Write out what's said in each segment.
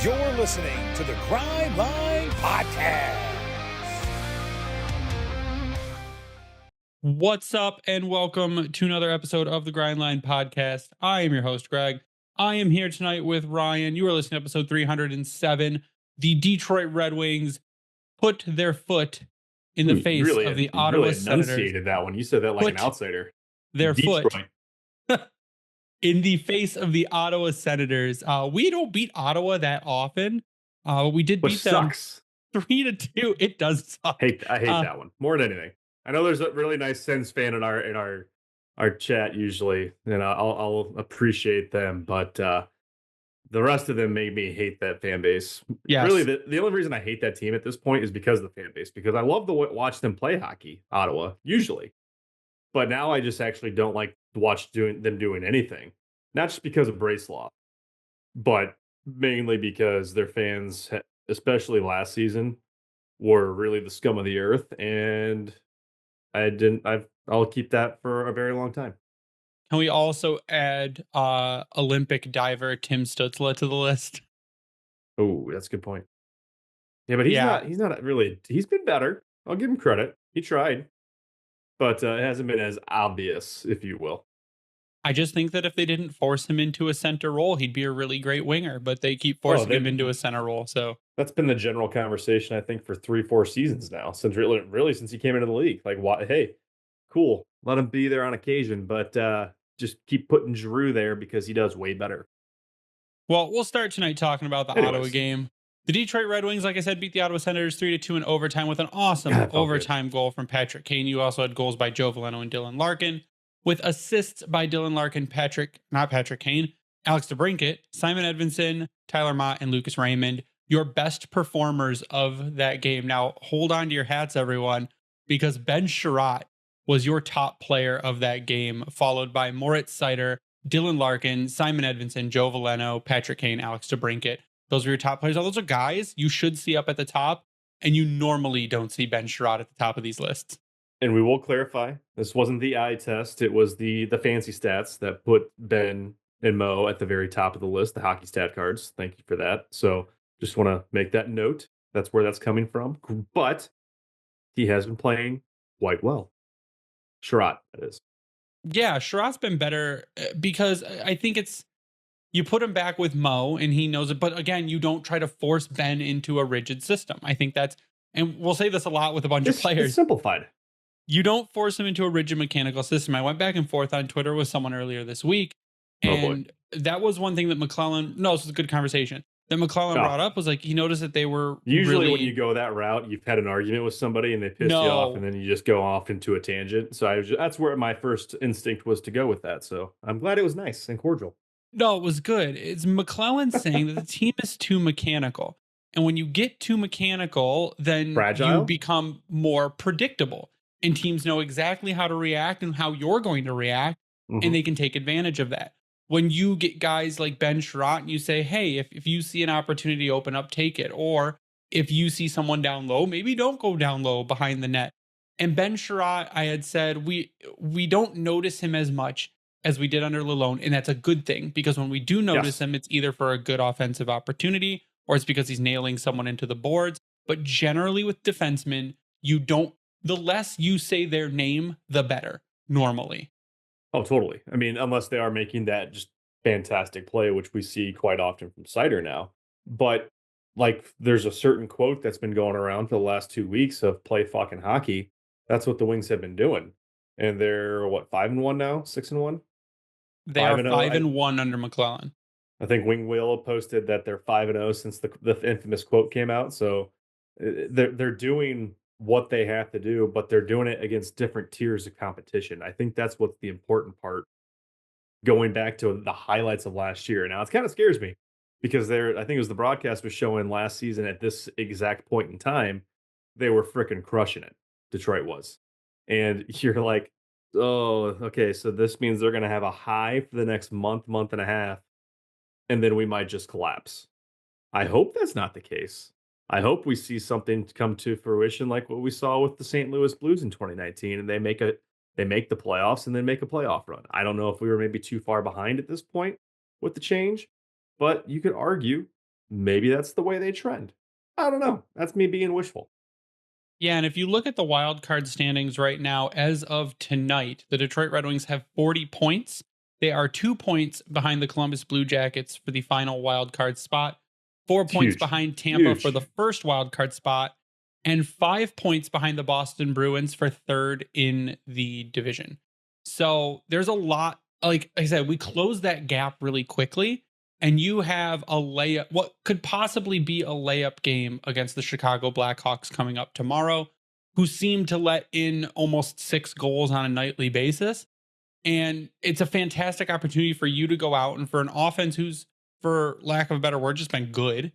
You're listening to the Grind Line Podcast. What's up, and welcome to another episode of the Grind Line Podcast. I am your host, Greg. I am here tonight with Ryan. You are listening to episode 307. The Detroit Red Wings put their foot in the face of the Ottawa Senators. Enunciated that one. You said that like an Put outsider. their Detroit. foot in the face of the Ottawa Senators. We don't beat Ottawa that often. We did Which beat them sucks. 3-2. It does suck. I hate that one more than anything. I know there's a really nice Sens fan in our chat usually, and I'll appreciate them, but the rest of them made me hate that fan base. Yes. Really, the only reason I hate that team at this point is because of the fan base, because I love to watch them play hockey, Ottawa, usually. But now I just actually don't like to watch them doing anything. Not just because of Bracelaw, but mainly because their fans, especially last season, were really the scum of the earth, and I'll keep that for a very long time. Can we also add Olympic diver Tim Stutzla to the list? Oh, that's a good point. Yeah, but he's not really. He's been better. I'll give him credit. He tried, but it hasn't been as obvious, if you will. I just think that if they didn't force him into a center role, he'd be a really great winger, but they keep forcing him into a center role. So that's been the general conversation, I think, for 3-4 seasons now, since really since he came into the league. Like, hey, cool, let him be there on occasion, but just keep putting Giroux there because he does way better. Well, we'll start tonight talking about the Ottawa game. The Detroit Red Wings, like I said, beat the Ottawa Senators 3-2 in overtime with an awesome overtime goal from Patrick Kane. You also had goals by Joe Veleno and Dylan Larkin, with assists by Dylan Larkin, Patrick Kane, Alex DeBrincat, Simon Edvinsson, Tyler Mott, and Lucas Raymond. Your best performers of that game. Now, hold on to your hats, everyone, because Ben Sherratt was your top player of that game, followed by Moritz Seider, Dylan Larkin, Simon Edvinsson, Joe Veleno, Patrick Kane, Alex DeBrincat. Those are your top players. Now, those are guys you should see up at the top, and you normally don't see Ben Sherratt at the top of these lists. And we will clarify, this wasn't the eye test. It was the fancy stats that put Ben and Mo at the very top of the list, the hockey stat cards. Thank you for that. So just want to make that note. That's where that's coming from. But he has been playing quite well. Sherratt, that is. Yeah, Sherratt's been better because I think you put him back with Mo and he knows it. But again, you don't try to force Ben into a rigid system. I think and we'll say this a lot with a bunch of players. It's simplified. You don't force him into a rigid mechanical system. I went back and forth on Twitter with someone earlier this week. And that was one thing that this was a good conversation, that McClellan brought up, was like, he noticed that they were usually when you go that route, you've had an argument with somebody and they piss you off, and then you just go off into a tangent. So that's where my first instinct was to go with that. So I'm glad it was nice and cordial. No, it was good. It's McClellan saying that the team is too mechanical. And when you get too mechanical, then you become more predictable. And teams know exactly how to react and how you're going to react, and they can take advantage of that. When you get guys like Ben Sherratt and you say, hey, if you see an opportunity open up, take it. Or if you see someone down low, maybe don't go down low behind the net. And Ben Sherratt, I had said, we don't notice him as much as we did under Lalonde, and that's a good thing, because when we do notice him, it's either for a good offensive opportunity or it's because he's nailing someone into the boards. But generally with defensemen, the less you say their name, the better, normally. Oh, totally. I mean, unless they are making that just fantastic play, which we see quite often from Seider now. But like, there's a certain quote that's been going around for the last 2 weeks of play fucking hockey. That's what the Wings have been doing. And they're, 5-1 now? 6-1? They are 5-1 under McClellan. I think Wing Will posted that they're 5-0 since the infamous quote came out. So they're doing what they have to do, but they're doing it against different tiers of competition. I think that's what's the important part, going back to the highlights of last year. Now, it kind of scares me because I think it was the broadcast was showing last season at this exact point in time, they were freaking crushing it. Detroit was. And you're like, oh, okay, so this means they're going to have a high for the next month and a half, and then we might just collapse. I hope that's not the case. I hope we see something come to fruition like what we saw with the St. Louis Blues in 2019, and they make the playoffs and then make a playoff run. I don't know if we were maybe too far behind at this point with the change, but you could argue maybe that's the way they trend. I don't know. That's me being wishful. Yeah, and if you look at the wild card standings right now, as of tonight, the Detroit Red Wings have 40 points. They are 2 points behind the Columbus Blue Jackets for the final wild card spot, 4 It's points huge. behind Tampa for Huge. the first wild card spot, and 5 points behind the Boston Bruins for third in the division. So there's a lot. Like I said, we closed that gap really quickly, and you have a layup, what could possibly be a layup game against the Chicago Blackhawks coming up tomorrow, who seem to let in almost 6 goals on a nightly basis. And it's a fantastic opportunity for you to go out and for an offense who's, for lack of a better word, just been good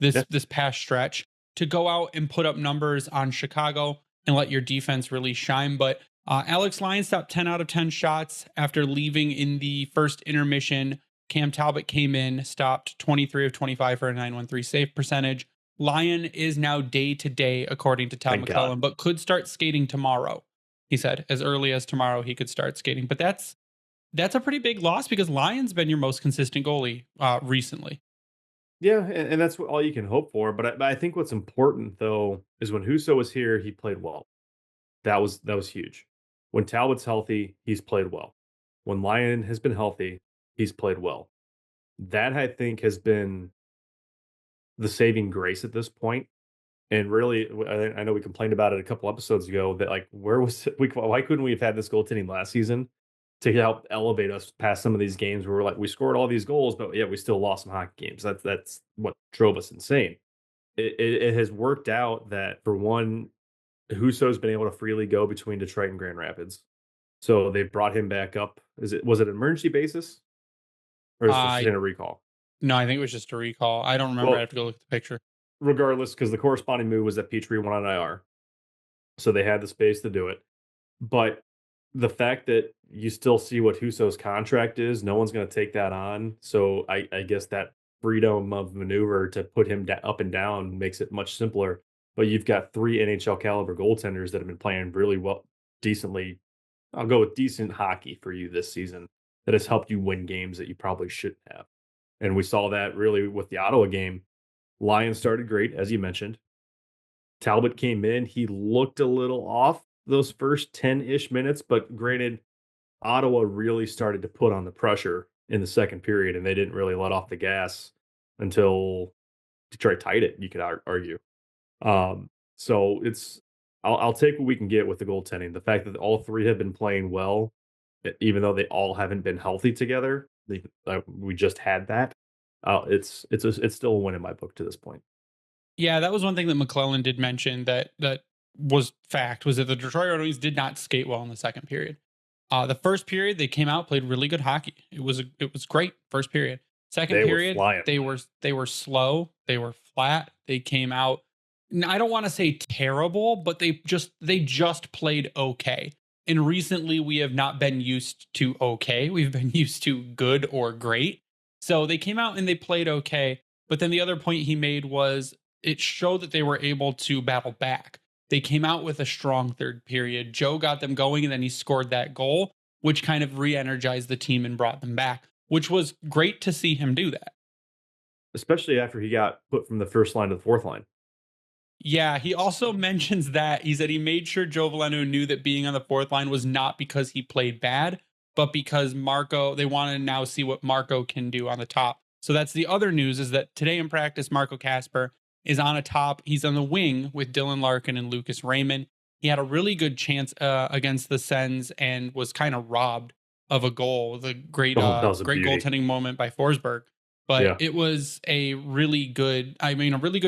this past stretch, to go out and put up numbers on Chicago and let your defense really shine. But Alex Lyon stopped 10 out of 10 shots after leaving in the first intermission. Cam Talbot came in, stopped 23 of 25 for a 913 save percentage. Lyon is now day to day, according to Todd McClellan, but could start skating tomorrow. He said as early as tomorrow he could start skating. But that's a pretty big loss because Lyon's been your most consistent goalie recently. Yeah, and that's all you can hope for. But I think what's important though is when Husso was here, he played well. That was huge. When Talbot's healthy, he's played well. When Lyon has been healthy, he's played well. That I think has been the saving grace at this point. And really, I know we complained about it a couple episodes ago that like why couldn't we have had this goaltending last season to help elevate us past some of these games where we're like we scored all these goals, but yeah, we still lost some hockey games. That's what drove us insane. It has worked out that for one, Husso's been able to freely go between Detroit and Grand Rapids. So they brought him back up. Was it an emergency basis? Or is this in a recall? No, I think it was just a recall. I don't remember. I have to go look at the picture. Regardless, because the corresponding move was that Petrie went on IR. So they had the space to do it. But the fact that you still see what Husso's contract is, no one's going to take that on. So I guess that freedom of maneuver to put him up and down makes it much simpler. But you've got 3 NHL caliber goaltenders that have been playing really well, decently. I'll go with decent hockey for you this season that has helped you win games that you probably shouldn't have. And we saw that really with the Ottawa game. Lyon started great, as you mentioned. Talbot came in. He looked a little off those first 10-ish minutes, but granted, Ottawa really started to put on the pressure in the second period, and they didn't really let off the gas until Detroit tied it, you could argue. So I'll take what we can get with the goaltending. The fact that all 3 have been playing well, even though they all haven't been healthy together, we just had that. It's still a win in my book to this point. Yeah, that was one thing that McClellan did mention that was fact, was that the Detroit Red Wings did not skate well in the second period. The first period they came out, played really good hockey. It was great first period. Second period they were slow, they were flat. They came out, I don't want to say terrible, but they just played okay. And recently we have not been used to okay. We've been used to good or great. So they came out and they played okay. But then the other point he made was it showed that they were able to battle back. They came out with a strong third period. Joe got them going, and then he scored that goal, which kind of re-energized the team and brought them back, which was great to see him do that. Especially after he got put from the first line to the fourth line. Yeah, he also mentions that. He said he made sure Joe Veleno knew that being on the fourth line was not because he played bad, but because they want to now see what Marco can do on the top. So that's the other news, is that today in practice, Marco Kasper is on a top. He's on the wing with Dylan Larkin and Lucas Raymond. He had a really good chance against the Sens and was kind of robbed of a goal. The great goaltending moment by Forsberg. But It was a really good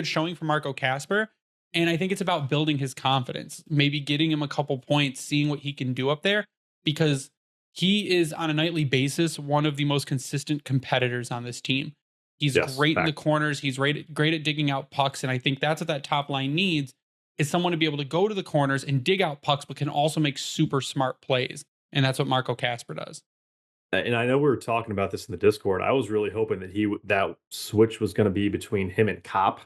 showing for Marco Kasper. And I think it's about building his confidence, maybe getting him a couple points, seeing what he can do up there, because he is on a nightly basis one of the most consistent competitors on this team. He's great in the corners. He's great at digging out pucks. And I think that's what that top line needs, is someone to be able to go to the corners and dig out pucks, but can also make super smart plays. And that's what Marco Kasper does. And I know we were talking about this in the Discord. I was really hoping that that switch was going to be between him and Kopp,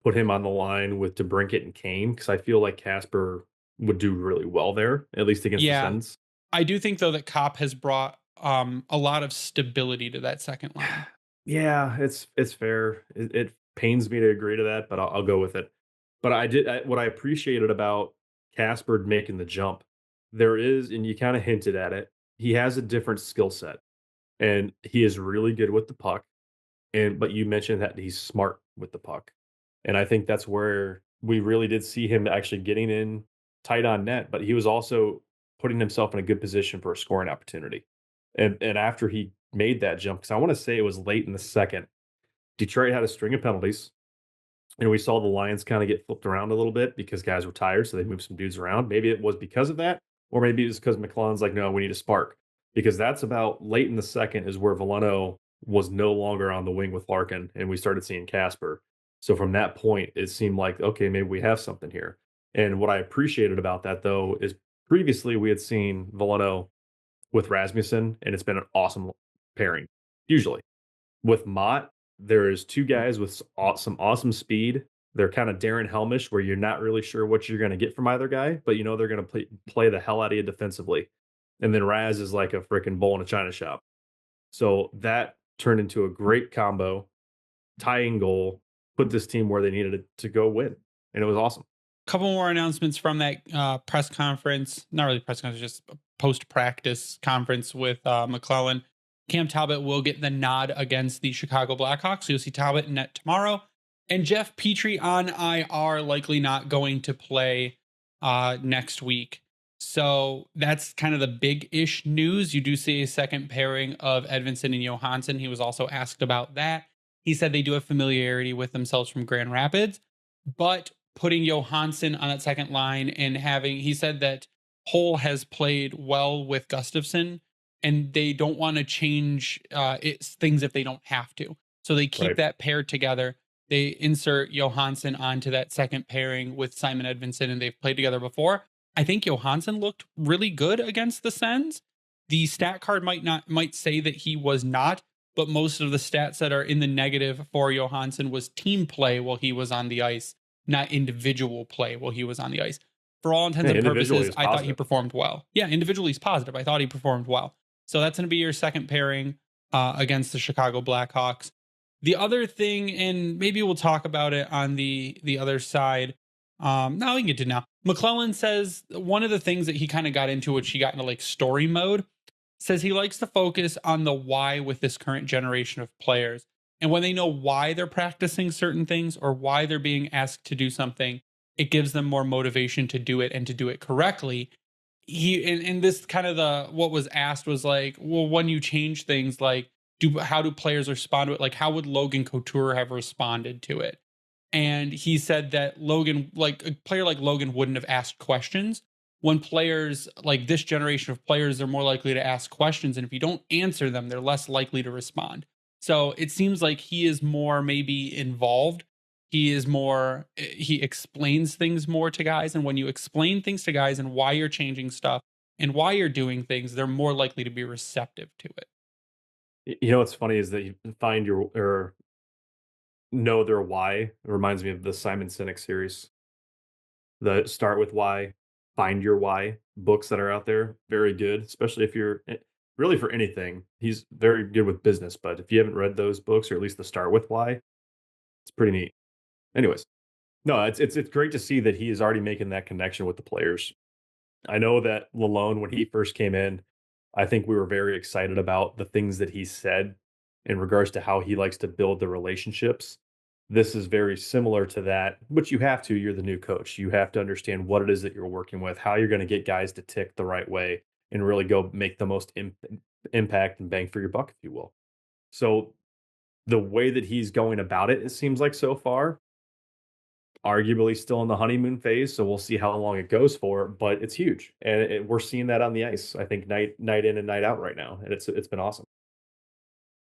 put him on the line with DeBrincat and Kane, because I feel like Kasper would do really well there, at least against the Sens. I do think, though, that Kopp has brought a lot of stability to that second line. Yeah, it's fair. It pains me to agree to that, but I'll go with it. But what I appreciated about Casper making the jump, there is, and you kind of hinted at it, he has a different skill set, and he is really good with the puck. But you mentioned that he's smart with the puck. And I think that's where we really did see him actually getting in tight on net, but he was also putting himself in a good position for a scoring opportunity. And after he made that jump, because I want to say it was late in the second, Detroit had a string of penalties, and we saw the Lions kind of get flipped around a little bit because guys were tired, so they moved some dudes around. Maybe it was because of that, or maybe it was because McClellan's like, no, we need a spark. Because that's about late in the second is where Veleno was no longer on the wing with Larkin, and we started seeing Casper. So from that point, it seemed like, okay, maybe we have something here. And what I appreciated about that, though, is previously we had seen Veleno with Rasmussen, and it's been an awesome pairing, usually. With Mott, there is two guys with some awesome speed. They're kind of Darren Helmish, where you're not really sure what you're going to get from either guy, but you know they're going to play the hell out of you defensively. And then Raz is like a freaking bull in a china shop. So that turned into a great combo, tying goal, put this team where they needed it to go win. And it was awesome. A couple more announcements from that press conference. Not really press conference, just post-practice conference with McClellan. Cam Talbot will get the nod against the Chicago Blackhawks. So you'll see Talbot in net tomorrow. And Jeff Petrie on IR, likely not going to play next week. So that's kind of the big-ish news. You do see a second pairing of Edvinsson and Johansson. He was also asked about that. He said they do have familiarity with themselves from Grand Rapids, but putting Johansson on that second line and he said that Hull has played well with Gustafsson, and they don't want to change things if they don't have to. So they keep that pair together. They insert Johansson onto that second pairing with Simon Edvinsson, and they've played together before. I think Johansson looked really good against the Sens. The stat card might say that he was not, but most of the stats that are in the negative for Johansson was team play while he was on the ice, not individual play while he was on the ice. For all intents and purposes, I thought he performed well. Yeah, individually he's positive. I thought he performed well. So that's going to be your second pairing against the Chicago Blackhawks. The other thing, and maybe we'll talk about it on the other side. No, we can get to now. McClellan says one of the things that he kind of got into, which he got into like story mode, says he likes to focus on the why with this current generation of players. And when they know why they're practicing certain things or why they're being asked to do something, it gives them more motivation to do it and to do it correctly. And this kind of what was asked was like, well, when you change things, like how do players respond to it? Like how would Logan Couture have responded to it? And he said that Logan, like a player like Logan, wouldn't have asked questions. When players like this generation of players, they're more likely to ask questions. And if you don't answer them, they're less likely to respond. So it seems like he is more maybe involved. He explains things more to guys. And when you explain things to guys and why you're changing stuff and why you're doing things, they're more likely to be receptive to it. You know what's funny is that you find know their why. It reminds me of the Simon Sinek series. The Start With Why, Find Your Why books that are out there. Very good, especially if you're really for anything. He's very good with business, but if you haven't read those books, or at least the Start With Why, it's pretty neat. Anyways, no, it's great to see that he is already making that connection with the players. I know that Lalone, when he first came in, I think we were very excited about the things that he said in regards to how he likes to build the relationships. This is very similar to that, but you're the new coach. You have to understand what it is that you're working with, how you're going to get guys to tick the right way and really go make the most impact and bang for your buck, if you will. So the way that he's going about it seems like so far, arguably still in the honeymoon phase. So we'll see how long it goes for, but it's huge. And we're seeing that on the ice, I think, night in and night out right now. And it's been awesome.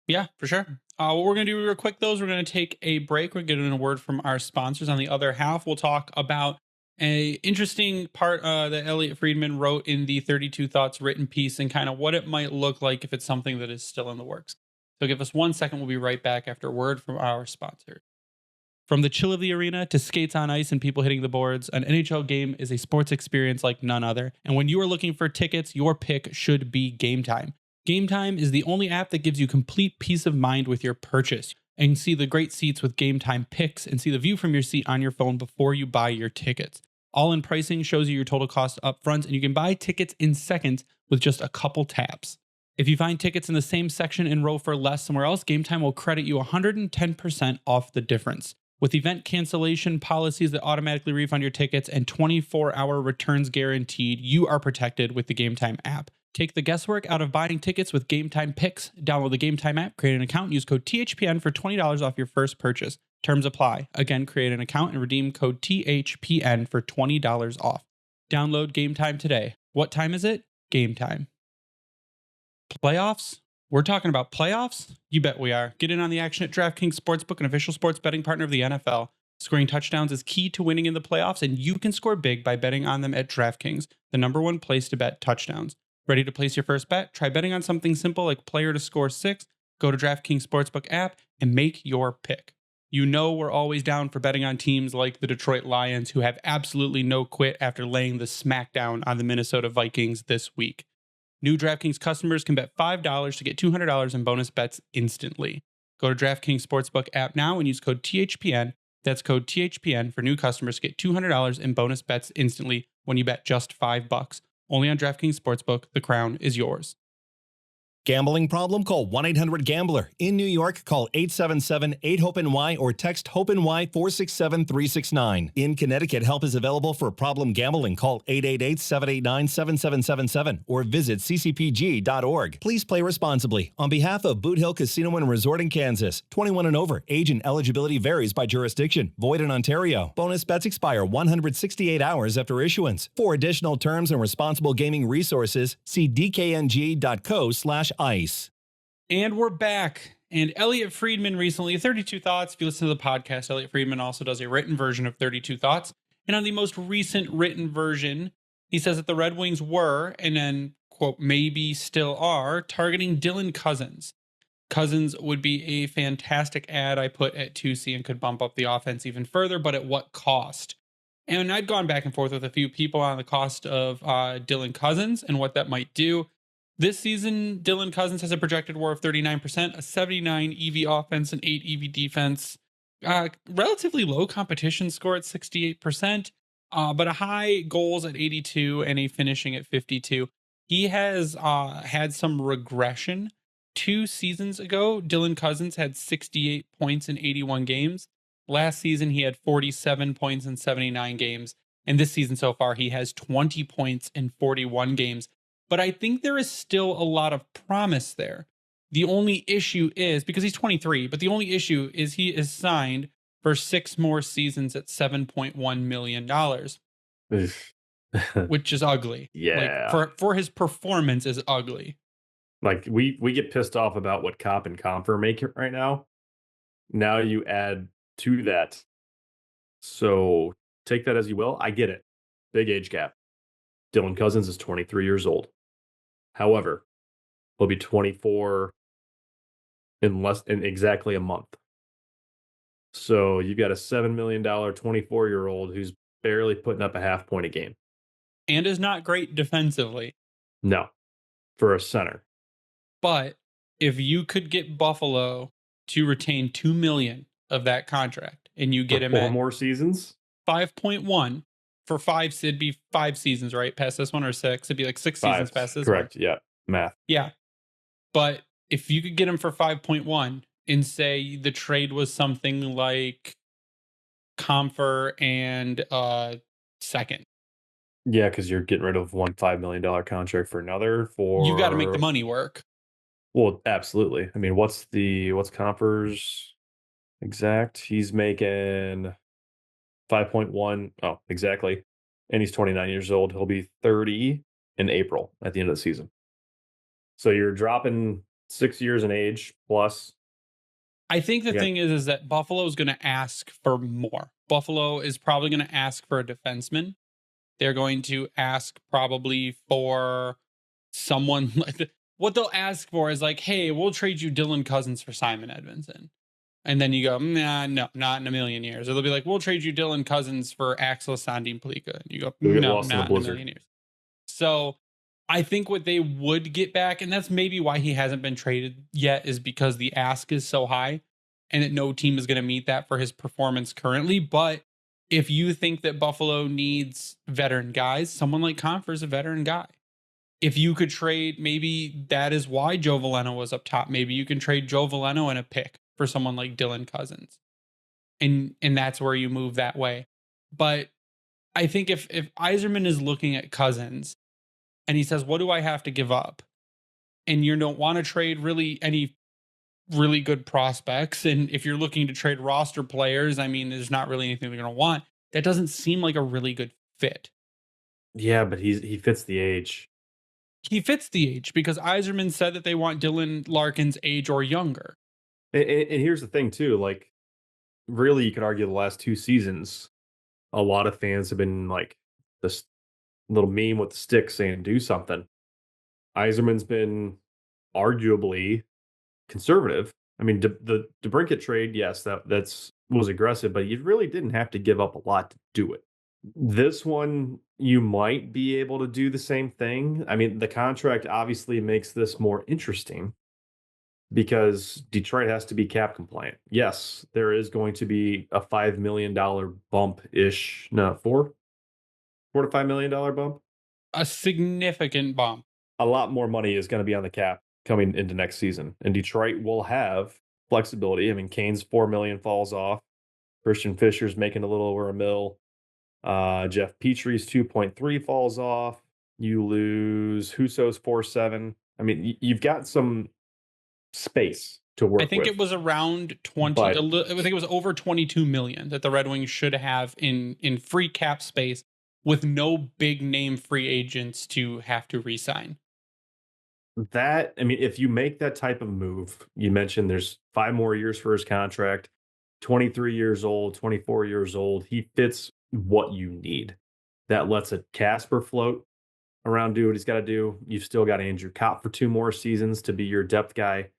Yeah, for sure. What we're going to do real quick, though, is we're going to take a break. We're getting a word from our sponsors. On the other half, we'll talk about a interesting part that Elliot Friedman wrote in the 32 Thoughts written piece and kind of what it might look like if it's something that is still in the works. So give us 1 second. We'll be right back after a word from our sponsor. From the chill of the arena to skates on ice and people hitting the boards, an NHL game is a sports experience like none other. And when you are looking for tickets, your pick should be Game Time. Game Time is the only app that gives you complete peace of mind with your purchase. and see the great seats with Game Time picks and see the view from your seat on your phone before you buy your tickets. All-in pricing shows you your total cost up front, and you can buy tickets in seconds with just a couple taps. If you find tickets in the same section and row for less somewhere else, Game Time will credit you 110% off the difference. With event cancellation policies that automatically refund your tickets and 24-hour returns guaranteed, you are protected with the Game Time app. Take the guesswork out of buying tickets with Game Time picks. Download the Game Time app, create an account, and use code THPN for $20 off your first purchase. Terms apply. Again, create an account and redeem code THPN for $20 off. Download Game Time today. What time is it? Game Time. Playoffs? We're talking about playoffs? You bet we are. Get in on the action at DraftKings Sportsbook, an official sports betting partner of the NFL. Scoring touchdowns is key to winning in the playoffs, and you can score big by betting on them at DraftKings, the #1 place to bet touchdowns. Ready to place your first bet? Try betting on something simple like player to score 6. Go to DraftKings Sportsbook app and make your pick. You know we're always down for betting on teams like the Detroit Lions, who have absolutely no quit after laying the smackdown on the Minnesota Vikings this week. New DraftKings customers can bet $5 to get $200 in bonus bets instantly. Go to DraftKings Sportsbook app now and use code THPN. That's code THPN for new customers to get $200 in bonus bets instantly when you bet just $5. Only on DraftKings Sportsbook. The crown is yours. Gambling problem? Call 1-800-GAMBLER. In New York, call 877-8-HOPE-NY or text HOPE-NY 467-369. In Connecticut, help is available for problem gambling. Call 888-789-7777 or visit ccpg.org. Please play responsibly. On behalf of Boot Hill Casino and Resort in Kansas, 21 and over. Age and eligibility varies by jurisdiction. Void in Ontario. Bonus bets expire 168 hours after issuance. For additional terms and responsible gaming resources, see dkng.co/ice. And we're back. And Elliot Friedman recently, 32 Thoughts. If you listen to the podcast, Elliot Friedman also does a written version of 32 Thoughts. And on the most recent written version, he says that the Red Wings were, and then, quote, maybe still are, targeting Dylan Cozens. Cozens would be a fantastic ad I put at 2C and could bump up the offense even further, but at what cost? And I'd gone back and forth with a few people on the cost of Dylan Cozens and what that might do. This season, Dylan Cozens has a projected WAR of 39%, a 79 EV offense, and 8 EV defense. Relatively low competition score at 68%, but a high goals at 82 and a finishing at 52. He has had some regression. 2 seasons ago, Dylan Cozens had 68 points in 81 games. Last season, he had 47 points in 79 games. And this season so far, he has 20 points in 41 games. But I think there is still a lot of promise there. The only issue is, because he's 23, but the only issue is he is signed for 6 more seasons at $7.1 million, which is ugly. Yeah. Like for his performance is ugly. Like we get pissed off about what Cop and Comfer make it right now. Now you add to that. So take that as you will. I get it. Big age gap. Dylan Cozens is 23 years old. However, he'll be 24 in exactly a month. So you've got a $7 million 24-year-old who's barely putting up a half point a game. And is not great defensively. No, for a center. But if you could get Buffalo to retain $2 million of that contract and you get him 4 at more seasons, 5.1 for 5, it'd be 5 seasons, right? Past this one, or 6? It'd be like 6 seasons past this correct. one. Yeah, math. Yeah. But if you could get him for 5.1 and say the trade was something like Comfer and second. Yeah, because you're getting rid of one $5 million contract for another. You got to make the money work. Well, absolutely. I mean, what's Comfer's exact? He's making 5.1. Oh, exactly. And he's 29 years old. He'll be 30 in April at the end of the season. So you're dropping 6 years in age plus. I think the thing is that Buffalo is going to ask for more. Buffalo is probably going to ask for a defenseman. They're going to ask probably for someone like what they'll ask for is like, hey, we'll trade you Dylan Cozens for Simon Edmondson. And then you go, nah, no, not in a million years. Or they'll be like, we'll trade you Dylan Cozens for Axel Sandin Plika. And you go, no, not in a million years. So I think what they would get back, and that's maybe why he hasn't been traded yet, is because the ask is so high. and that no team is going to meet that for his performance currently. But if you think that Buffalo needs veteran guys, someone like Compher is a veteran guy. If you could trade, maybe that is why Joe Veleno was up top. Maybe you can trade Joe Veleno and a pick for someone like Dylan Cozens. And that's where you move that way. But I think if Yzerman is looking at Cozens and he says, what do I have to give up? And you don't want to trade really any really good prospects. And if you're looking to trade roster players, I mean, there's not really anything they're going to want. That doesn't seem like a really good fit. Yeah, but he fits the age. He fits the age because Yzerman said that they want Dylan Larkin's age or younger. And here's the thing too, like really you could argue the last 2 seasons, a lot of fans have been like this little meme with the stick saying do something. Yzerman's been arguably conservative. I mean, the DeBrincat trade, yes, that was aggressive, but you really didn't have to give up a lot to do it. This one, you might be able to do the same thing. I mean, the contract obviously makes this more interesting because Detroit has to be cap compliant. Yes, there is going to be a $5 million bump-ish. No, $4 to $5 million bump. A significant bump. A lot more money is going to be on the cap coming into next season, and Detroit will have flexibility. I mean, Kane's $4 million falls off. Christian Fisher's making a little over $1 million. Jeff Petry's 2.3 falls off. You lose Husso's 4.7. I mean, you've got some space to work with. I think it was around 20. I think it was over 22 million that the Red Wings should have in free cap space with no big name free agents to have to re-sign. That, I mean, if you make that type of move, you mentioned there's 5 more years for his contract, 23 years old, 24 years old. He fits what you need. That lets a Casper float around, do what he's got to do. You've still got Andrew Kopp for 2 more seasons to be your depth guy,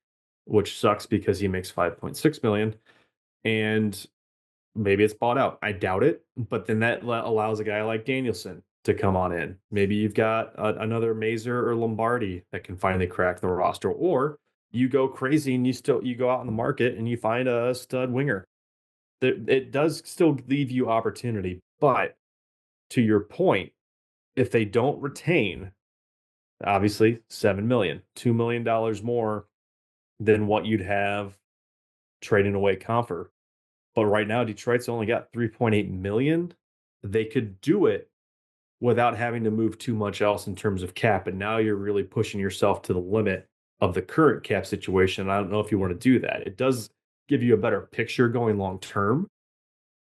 which sucks because he makes $5.6 million. And maybe it's bought out. I doubt it. But then that allows a guy like Danielson to come on in. Maybe you've got another Mazur or Lombardi that can finally crack the roster. Or you go crazy and you go out in the market and you find a stud winger. It does still leave you opportunity, but to your point, if they don't retain, obviously $7 million, $2 million more than what you'd have trading away Compher. But right now, Detroit's only got $3.8 million. They could do it without having to move too much else in terms of cap, and now you're really pushing yourself to the limit of the current cap situation. I don't know if you want to do that. It does give you a better picture going long term.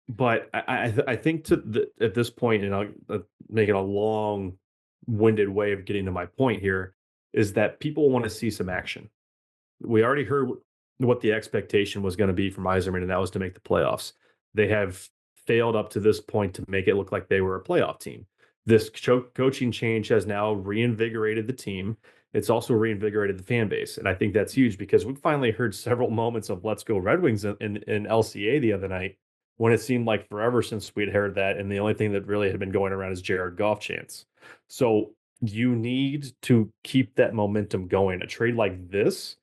But I think at this point, and I'll make it a long-winded way of getting to my point here, is that people want to see some action. We already heard what the expectation was going to be from Yzerman, and that was to make the playoffs. They have failed up to this point to make it look like they were a playoff team. This coaching change has now reinvigorated the team. It's also reinvigorated the fan base. And I think that's huge because we finally heard several moments of Let's Go Red Wings in LCA the other night when it seemed like forever since we'd heard that. And the only thing that really had been going around is Jared Goff chants. So you need to keep that momentum going. A trade like this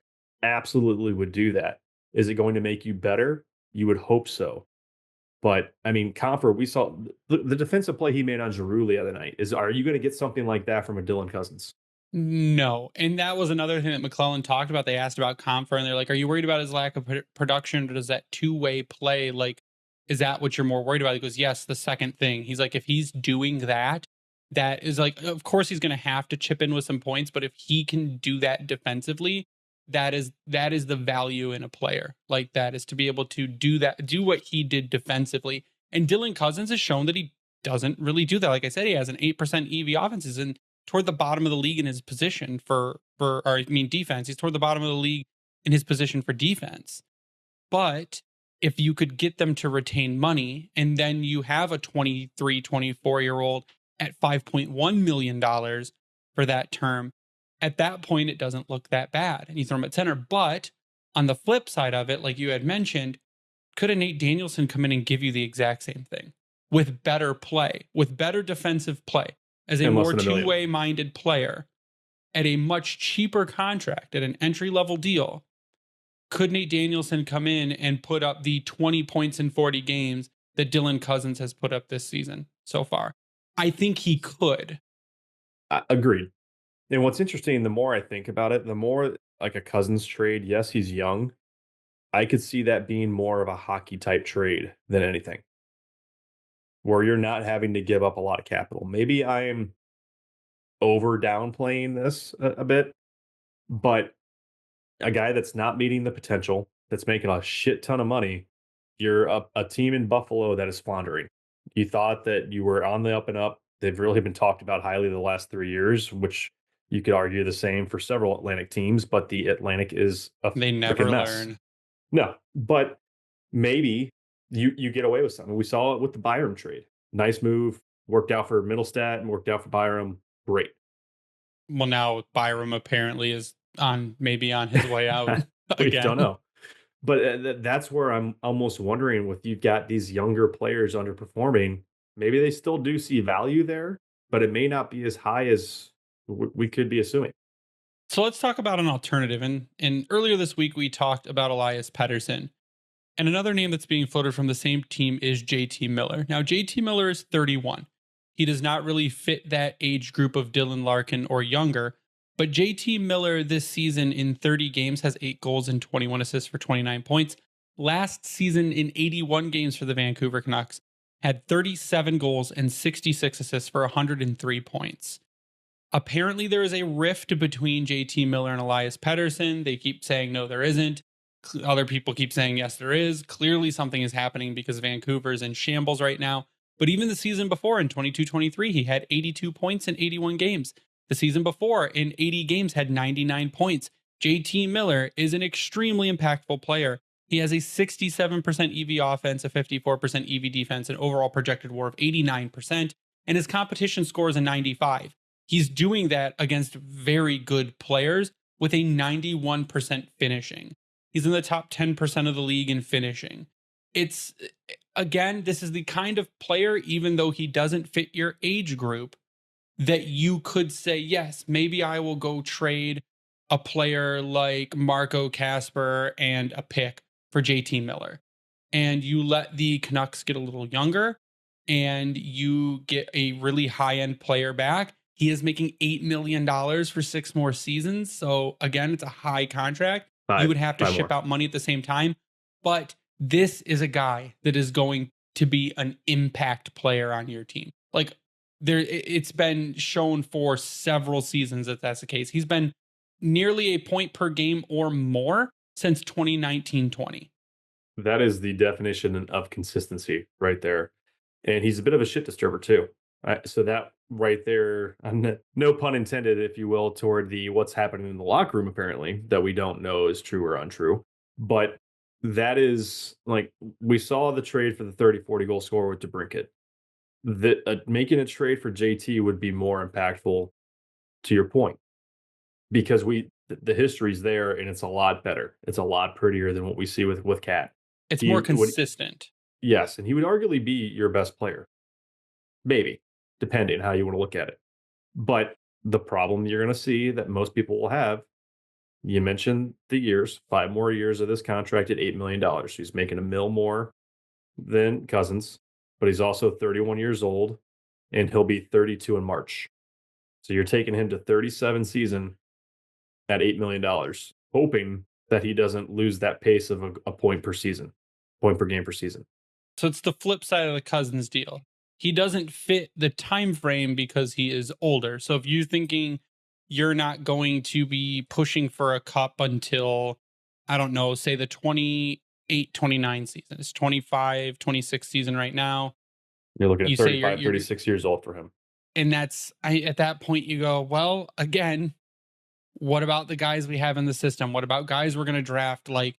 absolutely would do that. Is it going to make you better? You would hope so. But I mean, Compher, we saw the defensive play he made on Giroux the other night. Are you going to get something like that from a Dylan Cozens? No. And that was another thing that McClellan talked about. They asked about Compher and they're like, are you worried about his lack of production? Or does that two-way play, like, is that what you're more worried about? He goes, yes, the second thing. He's like, if he's doing that, that is like, of course he's going to have to chip in with some points, but if he can do that defensively, that is the value in a player. Like, that is to be able to do what he did defensively. And Dylan Cozens has shown that he doesn't really do that. Like I said, he has an 8% EV offenses and toward the bottom of the league in his position defense. He's toward the bottom of the league in his position for defense. But if you could get them to retain money and then you have a 23, 24-year-old at $5.1 million for that term, at that point, it doesn't look that bad. And you throw him at center. But on the flip side of it, like you had mentioned, could a Nate Danielson come in and give you the exact same thing with better play, with better defensive play, as a more two-way minded player at a much cheaper contract, at an entry-level deal? could Nate Danielson come in and put up the 20 points in 40 games that Dylan Cozens has put up this season so far? I think he could. Agreed. And what's interesting, the more I think about it, the more like a Cozens trade, yes, he's young. I could see that being more of a hockey type trade than anything, where you're not having to give up a lot of capital. Maybe I am over downplaying this a bit, but a guy that's not meeting the potential, that's making a shit ton of money, you're a team in Buffalo that is floundering. You thought that you were on the up and up. They've really been talked about highly the last 3 years, which you could argue the same for several Atlantic teams, but the Atlantic is they never mess. learn. No, but maybe you get away with something. We saw it with the Byram trade. Nice move, worked out for Middlestat and worked out for Byram. Great. Well, now Byram apparently is maybe on his way out. We don't know. But that's where I'm almost wondering, with you've got these younger players underperforming, maybe they still do see value there, but it may not be as high as we could be assuming. So let's talk about an alternative. And earlier this week, we talked about Elias Pettersson. And another name that's being floated from the same team is JT Miller. Now, JT Miller is 31. He does not really fit that age group of Dylan Larkin or younger. But JT Miller this season in 30 games has 8 goals and 21 assists for 29 points. Last season in 81 games for the Vancouver Canucks, had 37 goals and 66 assists for 103 points. Apparently, there is a rift between JT Miller and Elias Pettersson. They keep saying, no, there isn't. Other people keep saying, yes, there is. Clearly, something is happening because Vancouver is in shambles right now. But even the season before, in 22-23, he had 82 points in 81 games. The season before, in 80 games, had 99 points. JT Miller is an extremely impactful player. He has a 67% EV offense, a 54% EV defense, an overall projected WAR of 89%, and his competition score is a 95. He's doing that against very good players with a 91% finishing. He's in the top 10% of the league in finishing. It's, again, this is the kind of player, even though he doesn't fit your age group, that you could say, yes, maybe I will go trade a player like Marco Kasper and a pick for JT Miller. And you let the Canucks get a little younger and you get a really high-end player back. He is making $8 million for 6 more seasons. So again, it's a high contract. You would have to ship out money at the same time. But this is a guy that is going to be an impact player on your team. Like, it's been shown for several seasons that that's the case. He's been nearly a point per game or more since 2019-20. That is the definition of consistency right there. And he's a bit of a shit disturber too. So that right there, no pun intended, if you will, toward the what's happening in the locker room, apparently, that we don't know is true or untrue. But that is, like, we saw the trade for the 30-40 goal scorer with DeBrincat. Making a trade for JT would be more impactful, to your point, because the history's there and it's a lot better. It's a lot prettier than what we see with Cat. It's more consistent. Yes, and he would arguably be your best player. Maybe, depending how you want to look at it. But the problem you're going to see that most people will have, you mentioned the years, 5 more years of this contract at $8 million. He's making $1 million more than Cozens, but he's also 31 years old, and he'll be 32 in March. So you're taking him to 37 season at $8 million, hoping that he doesn't lose that pace of a point per game per season. So it's the flip side of the Cozens deal. He doesn't fit the time frame because he is older. So if you're thinking you're not going to be pushing for a cup until, I don't know, say the 28-29 season. It's 25-26 season right now. You're looking at 35, 36 years old for him. And that's, at that point you go, well, again, what about the guys we have in the system? What about guys we're going to draft? Like,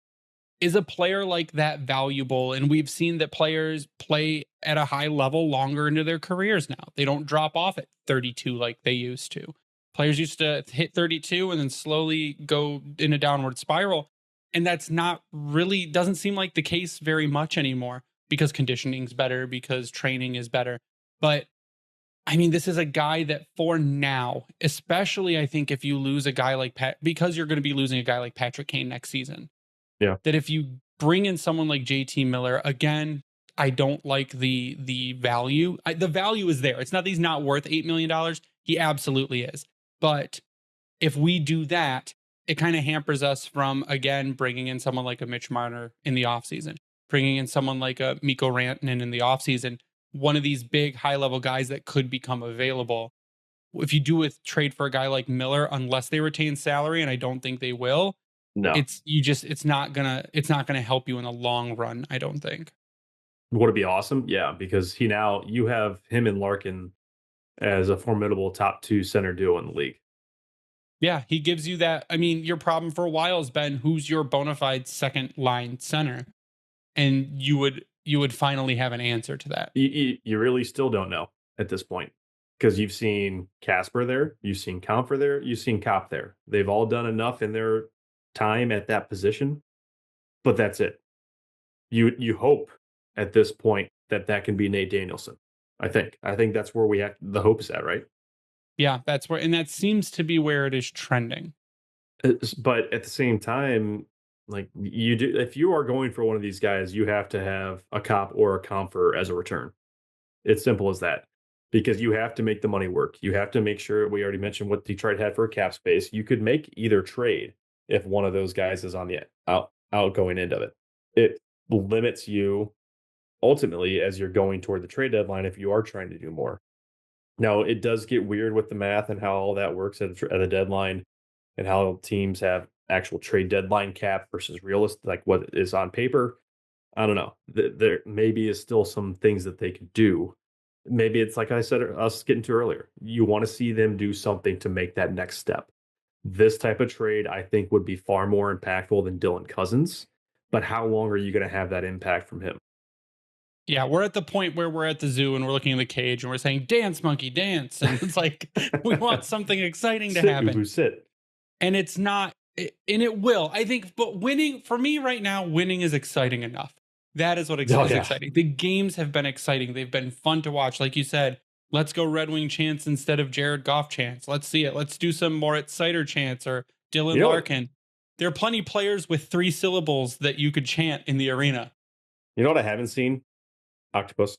is a player like that valuable? And we've seen that players play at a high level longer into their careers now. They don't drop off at 32 like they used to. Players used to hit 32 and then slowly go in a downward spiral. And that's not really, doesn't seem like the case very much anymore because conditioning's better, because training is better. But I mean, this is a guy that for now, especially I think if you lose a guy like because you're going to be losing a guy like Patrick Kane next season. Yeah. That if you bring in someone like JT Miller, again, I don't like the value. The value is there. It's not that he's not worth $8 million. He absolutely is. But if we do that, it kind of hampers us from, again, bringing in someone like a Mitch Marner in the offseason, bringing in someone like a Mikko Rantanen in the offseason, one of these big high-level guys that could become available. If you do a trade for a guy like Miller, unless they retain salary, and I don't think they will, no, it's not gonna help you in the long run, I don't think. Would it be awesome? Yeah, because you have him and Larkin as a formidable top 2 center duo in the league. Yeah, he gives you that. I mean, your problem for a while has been who's your bona fide second line center, and you would finally have an answer to that. You really still don't know at this point, because you've seen Casper there, you've seen Comfer there, you've seen Kopp there. They've all done enough in their time at that position, but that's it. You hope at this point that can be Nate Danielson. I think that's where we have the hope is at, right? Yeah, that's where, and that seems to be where it is trending. But at the same time, like you do, if you are going for one of these guys, you have to have a Kopp or a Comfer as a return. It's simple as that, because you have to make the money work. You have to make sure. We already mentioned what Detroit had for a cap space. You could make either trade if one of those guys is on the outgoing end of it. It limits you ultimately as you're going toward the trade deadline if you are trying to do more. Now, it does get weird with the math and how all that works at a deadline, and how teams have actual trade deadline cap versus realistic, like what is on paper. I don't know. There maybe is still some things that they could do. Maybe it's like I said, us getting to earlier. You want to see them do something to make that next step. This type of trade, I think, would be far more impactful than Dylan Cozens. But how long are you going to have that impact from him? Yeah, we're at the point where we're at the zoo and we're looking in the cage and we're saying, "Dance, monkey, dance!" And it's like we want something exciting to happen. Sit. And it's not, and it will. I think, but winning for me right now, winning is exciting enough. That is what is exciting. The games have been exciting. They've been fun to watch. Like you said, let's go Red Wing chants instead of Jared Goff chants. Let's see it. Let's do some Moritz Seider chants or Dylan Larkin. There are plenty of players with 3 syllables that you could chant in the arena. You know what I haven't seen? Octopus.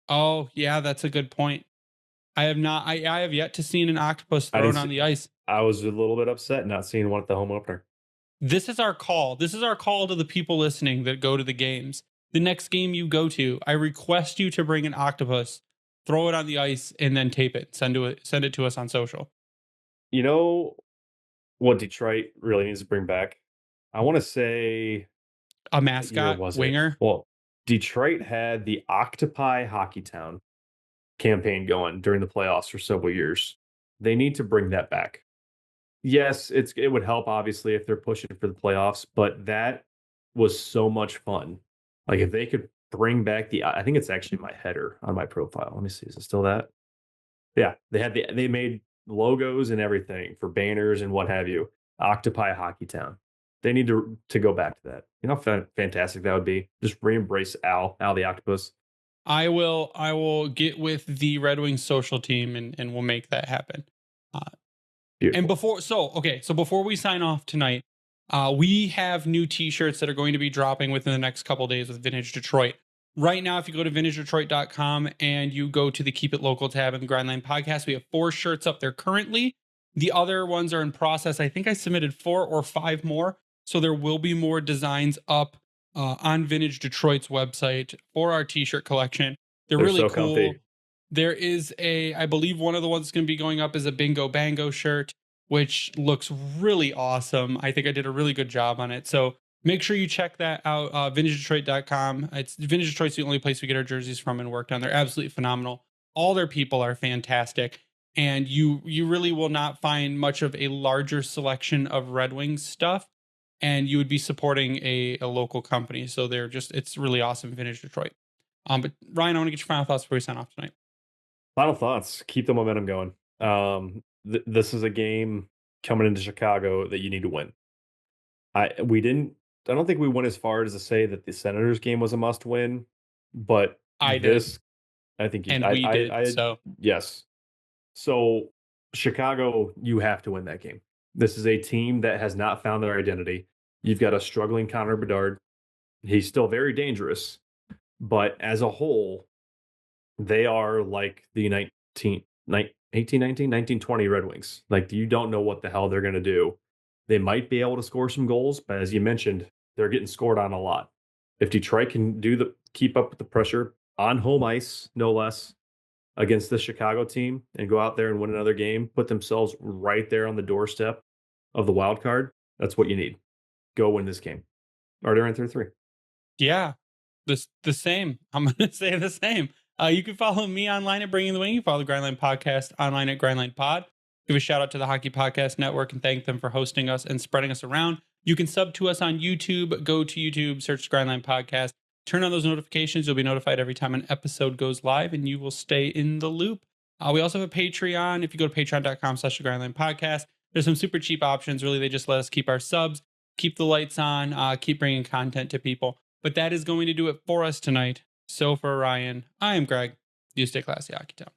Oh, yeah, that's a good point. I have not. I have yet to see an octopus thrown on the ice. I was a little bit upset not seeing one at the home opener. This is our call. This is our call to the people listening that go to the games. The next game you go to, I request you to bring an octopus, throw it on the ice, and then tape it. Send it to us on social. You know what Detroit really needs to bring back? I want to say a mascot winger. Well, Detroit had the Octopi Hockey Town campaign going during the playoffs for several years. They need to bring that back. Yes, it would help obviously if they're pushing for the playoffs, but that was so much fun. Like if they could bring back I think it's actually my header on my profile. Let me see, is it still that? Yeah, they made logos and everything for banners and what have you. Octopi Hockey Town. They need to go back to that. You know how fantastic that would be? Just re-embrace Al the octopus. I will get with the Red Wings social team and we'll make that happen. And before we sign off tonight, we have new t-shirts that are going to be dropping within the next couple days with Vintage Detroit. Right now, if you go to vintagedetroit.com and you go to the Keep It Local tab in the Grindline podcast, we have 4 shirts up there currently. The other ones are in process. I think I submitted 4 or 5 more. So there will be more designs up on Vintage Detroit's website for our t-shirt collection. They're really so cool. Comfy. There is I believe one of the ones that's going to be going up is a Bingo Bango shirt, which looks really awesome. I think I did a really good job on it. So make sure you check that out. VintageDetroit.com. Vintage Detroit's the only place we get our jerseys from and worked on. They're absolutely phenomenal. All their people are fantastic. And you really will not find much of a larger selection of Red Wings stuff. And you would be supporting a local company. So it's really awesome, Vintage Detroit. But Ryan, I want to get your final thoughts before we sign off tonight. Final thoughts. Keep the momentum going. This is a game coming into Chicago that you need to win. I don't think we went as far as to say that the Senators game was a must win, but I think we did. So yes. So Chicago, you have to win that game. This is a team that has not found their identity. You've got a struggling Connor Bedard. He's still very dangerous, but as a whole, they are like the 1920 Red Wings. Like, you don't know what the hell they're going to do. They might be able to score some goals, but as you mentioned, they're getting scored on a lot. If Detroit can keep up with the pressure on home ice, no less, against the Chicago team and go out there and win another game, put themselves right there on the doorstep of the wild card, that's what you need. Go win this game. Or they're in 3-3. Yeah, the same. I'm going to say the same. You can follow me online at Bringing the Wing. You follow the Grindline Podcast online at Grindline Pod. Give a shout out to the Hockey Podcast Network and thank them for hosting us and spreading us around. You can sub to us on YouTube. Go to YouTube, search Grindline Podcast. Turn on those notifications. You'll be notified every time an episode goes live, and you will stay in the loop. We also have a Patreon. If you go to patreon.com/Grindline Podcast, there's some super cheap options. Really, they just let us keep our subs, keep the lights on, keep bringing content to people. But that is going to do it for us tonight. So for Ryan, I am Greg. You stay classy, Hockey Town.